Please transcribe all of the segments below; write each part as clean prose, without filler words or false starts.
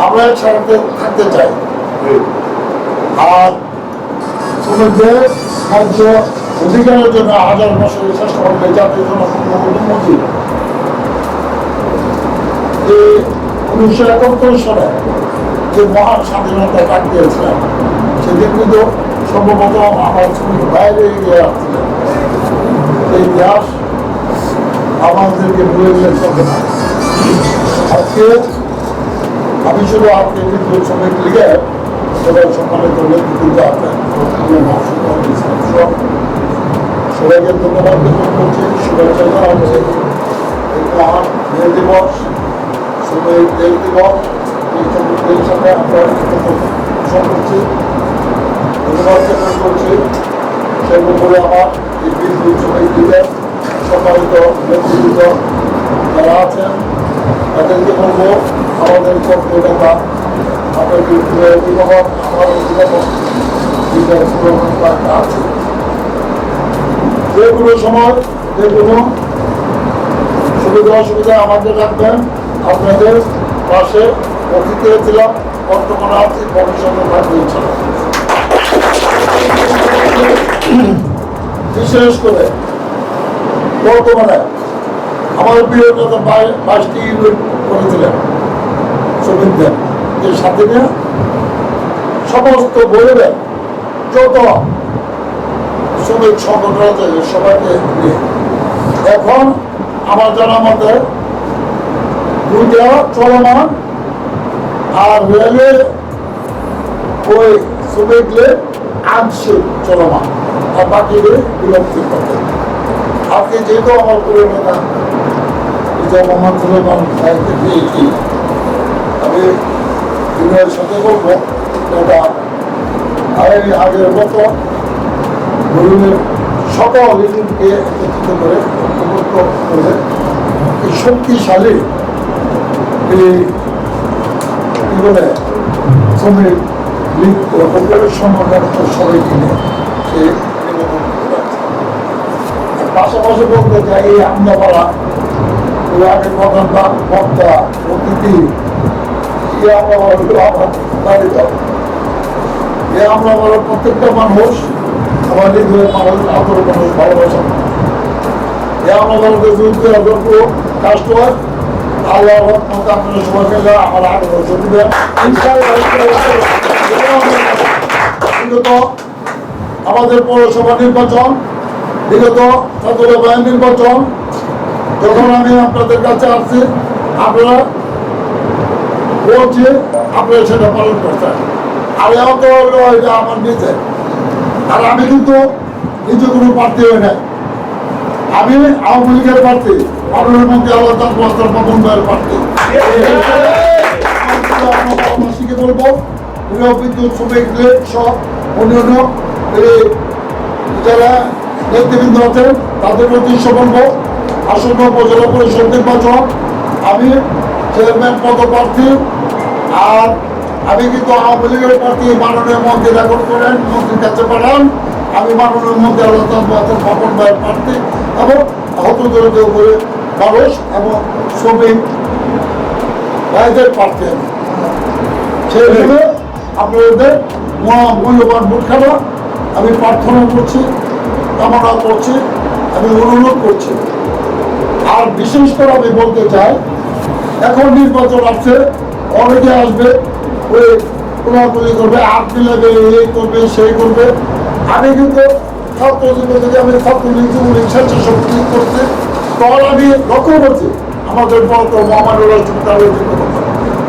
আমরা একসাথে থাকতে চাই। আর শ্রমিকদের ন্যায্য অধিকারের জন্য হাজার বছরের চেষ্টা করবে জাতির জন্য প্রধানমন্ত্রী 1971 সালে যে মহান স্বাধীনতা ডাক দিয়েছিলেন, সেদিন কিন্তু সম্ভবত আমার শ্রমিক বাইরে এগিয়ে আসছিলেন। এই ইতিহাস আমাদেরকে ভুলে গেলে চলবে না। আজকে আমি শুধু আজকে বিদ্যুৎ শ্রমিক লীগে সবাই সম্মানিত নেতৃত্ব আছেন, সবাইকে ধন্যবাদ জ্ঞাপন করছি, শুভেচ্ছা জানাচ্ছি। এই মহান মে দিবস, শ্রমিক দেশ দিবস, এই শ্রমিকদের সাথে আমরা পোষণ করছি, ধন্যবাদ জ্ঞাপন করছি। সর্বোপরি আমার এই বিদ্যুৎ শ্রমিক লীগের সম্মানিত নেতৃত্ব যারা আছেন তাদেরকে বলবো, আমাদের কর্মকর্তা আপনাদের অভিভাবক, আমার অভিভাবক আছে। যে কোনো সময় যে কোনো সুবিধা অসুবিধা আমাদের রাখবেন। আপনাদের পাশে অতীতে ছিলাম, বর্তমানে আছি, ভবিষ্যতে থাকবে ইনশাআল্লাহ। বিশেষ করে বর্তমানে আমার প্রিয় নেতা 22টি ইউনিট করেছিলেন শ্রমিকদের, এর সাথে নিয়ে সমস্ত বইয়ের যত শ্রমিক সংগঠন আছে সবাইকে নিয়ে এখন আমার জানা মতে 2টা চলমান, আর রেলে ওই শ্রমিকদের আংশিক চলমান, আর বাকি বিলম্বিত করতে। আজকে যেহেতু আমার পুরো নেতা মোহাম্মদ সুলেমান সাহেবকে দিয়েছি, আমি দিনের সাথে বলবো এটা আগের মতো গরিবের সকল ইউনিটকে একত্রিত করে ঐক্যবদ্ধ করে এই শক্তিশালী এই কি বলে শ্রমিক লীগ সংগঠন সবাইকে নিয়ে সে নিবেদন করতে পারছে। পাশাপাশি বলতে চাই এই আমদাপাড়া আগে কথা বক্তা অতিথি আমরা বাড়িতে আমরা প্রত্যেকটা মানুষ আমার হৃদয়ের মানুষ, আদর মানুষ, ভালোবাসা আমরা কাস্ট হয়। আল্লাহ রহমতে আপনারা সবাই মিলে আমার আগে বছর দিবেন। বিগত আমাদের পৌরসভা নির্বাচন, বিগত ছাত্র বাহিনী নির্বাচন, যখন আমি আপনাদের কাছে আসছি আপনারা বলছি, আপনারা সেটা পালন করছেন। আর এত হলো এটা আমার নিজে, আর আমি কিন্তু নিজে কোনো প্রার্থী হই নাই, আমি আওয়ামী লীগের প্রার্থী, পালনের মধ্যে আল্লাহ পবন ভাইয়ের প্রার্থী। আমাকে বলবো বিদ্যুৎ শ্রমিক সব অন্যান্য যারা নেতৃবৃন্দ আছেন তাদের উদ্দেশ্য বলবো, আসন্ন উপজেলা পরিষদ নির্বাচন আমি চেয়ারম্যান পদপ্রার্থী, আর আমি কিন্তু আওয়ামী লীগের প্রার্থী। মাননীয় মন্ত্রী রেকর্ড করেন, মন্ত্রীর কাছে পাঠান, আমি মাননীয় মন্ত্রী আল্লাহ ভবন ভাইয়ের প্রার্থী এবং আহত দরিদ্র করে মানুষ এবং শ্রমিক ভাইদের প্রার্থী। আমি সেই হিসেবে আপনাদের মূল্যবান ভোট খেলা আমি প্রার্থনা করছি, কামনা করছি, আমি অনুরোধ করছি। আর বিশেষ করে আমি বলতে চাই, এখন নির্বাচন আসছে, অনেকে আসবে ওই কোলাকুলি করবে, হাত মিলাবে, এই করবে সেই করবে। আমি কিন্তু ছাত্র জীবন থেকে আমি ছাত্রলীগ যুবলীগ স্বেচ্ছাসেবক করছি, তখন আমি লক্ষ্য করছি আমাদের বলতো মহামান্য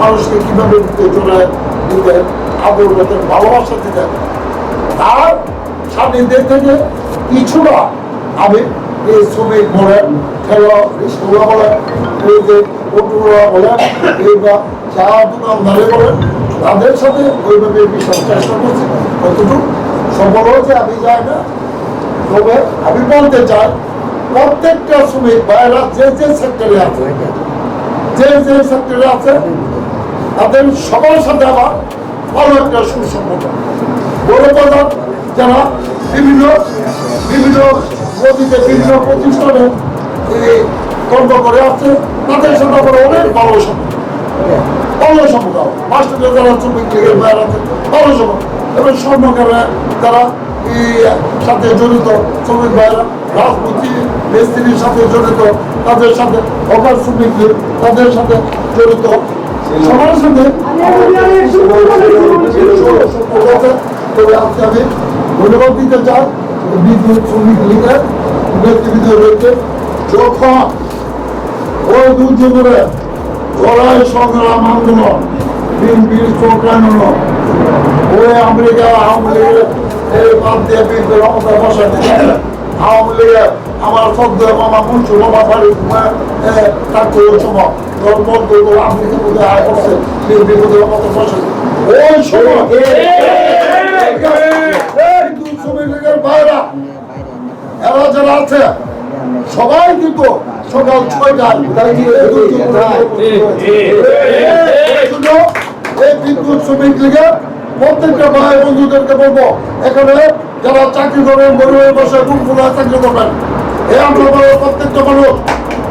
মানুষকে কীভাবে চলে দিতেন, আদর করতেন, ভালোবাসা দিতেন। তার স্বাধীনদের থেকে কিছুটা আমি এই শ্রমিক বলেন, খেলা রিক্সা বলেন, এই যে অটোরা বলেন, এই বা চা দোকানদারে বলেন, তাদের সাথে ওইভাবে বিশ্বাস চেষ্টা করছি। কতটুকু সফল হয়েছে আমি যাই না, তবে আমি বলতে চাই প্রত্যেকটা শ্রমিক ভাইয়েরা যে যে সেক্টরে আছে, তাদের সবার সাথে আমার ভালো একটা সুসম্পর্ক। বড় বাজার যারা বিভিন্ন নদীতে বিভিন্ন প্রতিষ্ঠানে কর্ম করে আসছে, তাদের সাথে আমার অনেক ভালো সম্পর্ক। মাস্টারদের যারা শ্রমিক লীগের বাইরে আছে তারা সবাই এবং স্বর্ণকারে তারা সাথে জড়িত শ্রমিক ভাইরা, রাজনীতি মিস্ত্রির সাথে জড়িত, তাদের সাথে অকাল শ্রমিক লীগ তাদের সাথে জড়িত সবার সাথে তবে আজকে আমি ধন্যবাদ দিতে চাই বিদ্যুৎ শ্রমিক লীগের নেতৃবৃন্দ রয়েছে। যখন ওই দুর্যোগের লড়াই সংগ্রাম আন্দোলন বিএনপির চোখানো ওই আমেরিকা আওয়ামী লীগের এই বাদ দিয়ে বিএনপির ক্ষমতা বসাতে আওয়ামী লীগের আমার সদ্য মামা মুন্সু মামা বাড়ি থাকতো ওই সময় আমেরিকা বোধ আয় করছে বিএনপি বোধ ক্ষমতা বসাতে ওই সময় শ্রমিক লীগের বাইরা এরা যারা আছে সবাই কিন্তু সকাল 6টায় এই বিদ্যুৎ শ্রমিক লীগের প্রত্যেকটা ভাই বন্ধুদেরকে বলবো এখানে যারা চাকরি করবেন গরিবের বসে বুক ফুলা চাকরি করবেন এই আমরা প্রত্যেকটা মানুষ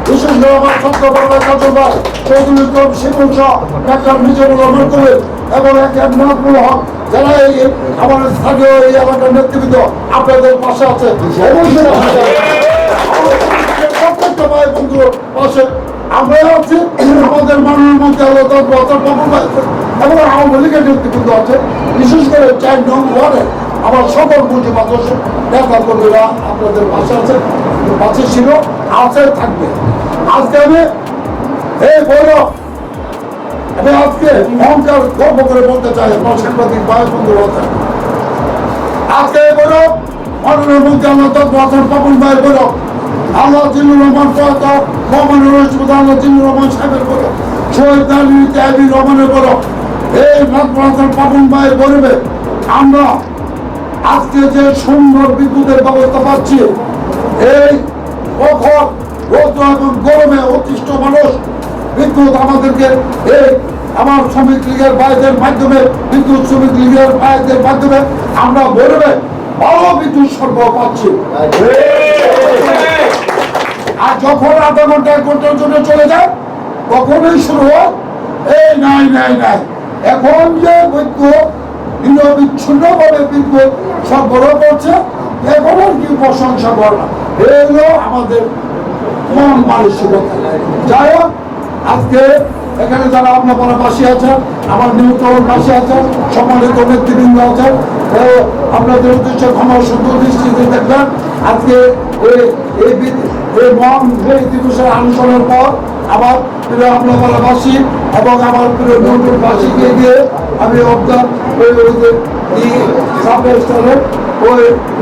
বিশেষ করে আমার সত্য বাংলা কাজল ভাই চৌধুরী কম শিবুল শাহ ডাক্তার মিজানুর রহমান কবির এবং এক নাজমুল হক যারা এই আমার স্থানীয় এই এলাকার নেতৃবৃন্দ আপনাদের পাশে আছে প্রত্যেকটা ভাই বন্ধুর পাশে আমরা আছি আমাদের মাননীয় মন্ত্রী আল্লাহ এবং আওয়ামী লীগের নেতৃবৃন্দ আছে বিশেষ করে 4 নং ওয়ার্ডে আমার সকল পুঁজি মাদ্রাস নেতা কর্মীরা আপনাদের পাশে আছে পাশে ছিল আছে থাকবে। আজকে আমি এই বৈরব আমি আজকে অহংকার গর্ব করে বলতে চাই আমার সাংবাদিক ভাই বন্ধুরা আছে আজকে এই বৈরব মাননীয় মন্ত্রী আল্লাহ পাপন ভাইয়ের বৈরব আল্লাহ জিল্লুর রহমান প্রয়াত মোহাম্মদ রশিদ আল্লাহ জিল্লুর রহমান সাহেবের বৈরব শহীদ আলী তাইবি রহমানের বৈরব এই নাথ পাপন ভাইয়ের গরিবে আমরা আজকে যে সুন্দর বিদ্যুতের ব্যবস্থা পাচ্ছি এই প্রখর রৌদ্র এবং গরমে অতিষ্ঠ মানুষ বিদ্যুৎ আমাদেরকে এই আমার শ্রমিক লীগের ভাইদের মাধ্যমে বিদ্যুৎ শ্রমিক লীগের ভাইদের মাধ্যমে আমরা গরমে ভালো বিদ্যুৎ সরবরাহ পাচ্ছি। আর যখন আধা ঘন্টা 1 ঘন্টার জন্য চলে যায় তখনই শুরু হয় এই নাই নাই নাই এখন যে বিদ্যুৎ নিরবিচ্ছিন্নভাবে বিদ্যুৎ সরবরাহ করছে এখন আর কি প্রশংসা করা এগুলো আমাদের মন মানসিকতা। যাই হোক আজকে এখানে যারা আপনারা বাসী আছেন আমার নিউট্রাল বাসী আছেন সম্মানিত নেতৃবৃন্দ আছেন আপনাদের উদ্দেশ্যে ক্ষমা সুন্দর দৃষ্টিতে দেখবেন আজকে এই মহান দিবসের আলোচনার পর আমার প্রিয় আপনারা বাসী এবং আমার প্রিয় নিউট্রাল বাসীকে দিয়ে আমি অবদান ওই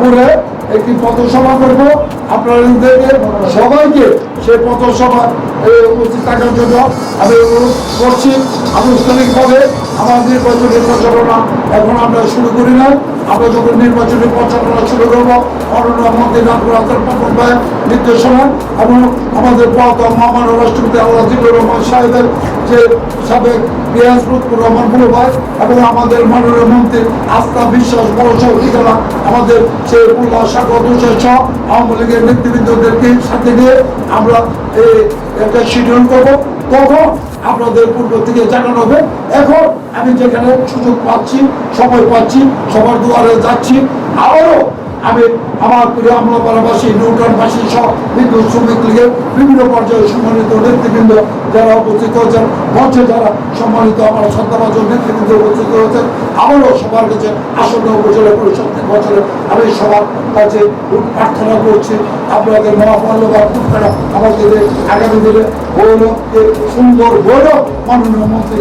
মোড়ে একটি পথসভা করবো আপনাদেরকে সবাইকে সেই পথসভা উপস্থিত থাকার জন্য আমি অনুরোধ করছি। আনুষ্ঠানিকভাবে আমার নির্বাচনী প্রচারণা এখন আমরা শুরু করি না আমরা যখন নির্বাচনী প্রচারণা শুরু করবো মাননীয় মন্ত্রী নাথুর পাপন ভাইয়ের নির্দেশনা এবং আমাদের মহামান্য রাষ্ট্রপতি আল্লাহ জিল্লুর রহমান সাহেবের যে সাবেক পিয়াজ লুৎফুর রহমান বড় ভাই এবং আমাদের মাননীয় মন্ত্রী আস্থা বিশ্বাস ভরসা ঠিকানা আমাদের সে উল্লাহ সাগর সহ আওয়ামী লীগের নেতৃবৃন্দদেরকে সাথে নিয়ে আমরা একটা শিডিউল করবো তখন আপনাদের পূর্ব থেকে জানানো হবে। এখন আমি যেখানে সুযোগ পাচ্ছি সময় পাচ্ছি সবার দুয়ারে যাচ্ছি আবারও আমি আমার প্রিয় আমলাপাড়াবাসী নিউটনবাসী সহ বিদ্যুৎ শ্রমিক লীগের বিভিন্ন পর্যায়ে সম্মানিত নেতৃবৃন্দ যারা উপস্থিত হয়েছেন মঞ্চে যারা সম্মানিত আমার শ্রদ্ধাভাজন নেতৃবৃন্দ উপস্থিত হয়েছেন আবারও সবার কাছে আসন্ন উপজেলা পরিষদ নির্বাচনে আমি সবার কাছে প্রার্থনা করছি আপনাদের মহামূল্যবান ভোটটা আমাদের আগামী দিনে গৌরবকে সুন্দর গৌরব মাননীয় মন্ত্রী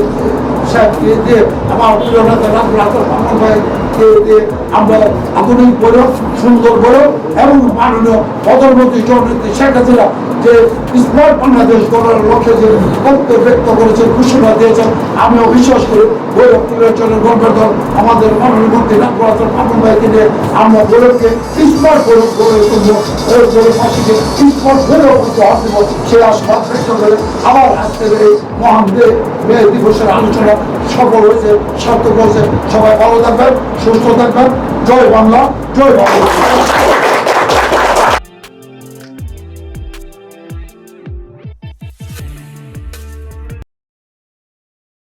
সাহেবকে দিয়ে আমার প্রিয় নেতা নাথুর পাপন ভাইকে দিয়ে আমরা আধুনিক গৌরব সুন্দর গৌরব এবং মাননীয় প্রধানমন্ত্রী জননেত্রী শেখ হাসিনা যে স্মার্ট বাংলাদেশ গড়ার লক্ষ্যে যে বক্তব্য ব্যক্ত করেছেন ঘোষণা দিয়েছেন আমিও বিশ্বাস করি গৌরব তুলে চলে গর্বের দল আমাদের মাননীয় মন্ত্রী নাথুর পাপন ভাইকে নিয়ে আমরা গৌরবকে স্মার্ট গৌরব গড়ে তুলব গৌরববাসীকে স্মার্ট গৌরব হাত দেব সে আশীর্বাদ ব্যক্ত করে আবার আজকের এই মহান মে দিবসের আলোচনা সফল হয়েছে সার্থক হয়েছে। সবাই ভালো থাকবেন সুস্থ থাকবেন। জয় বাংলা জয় বাংলা।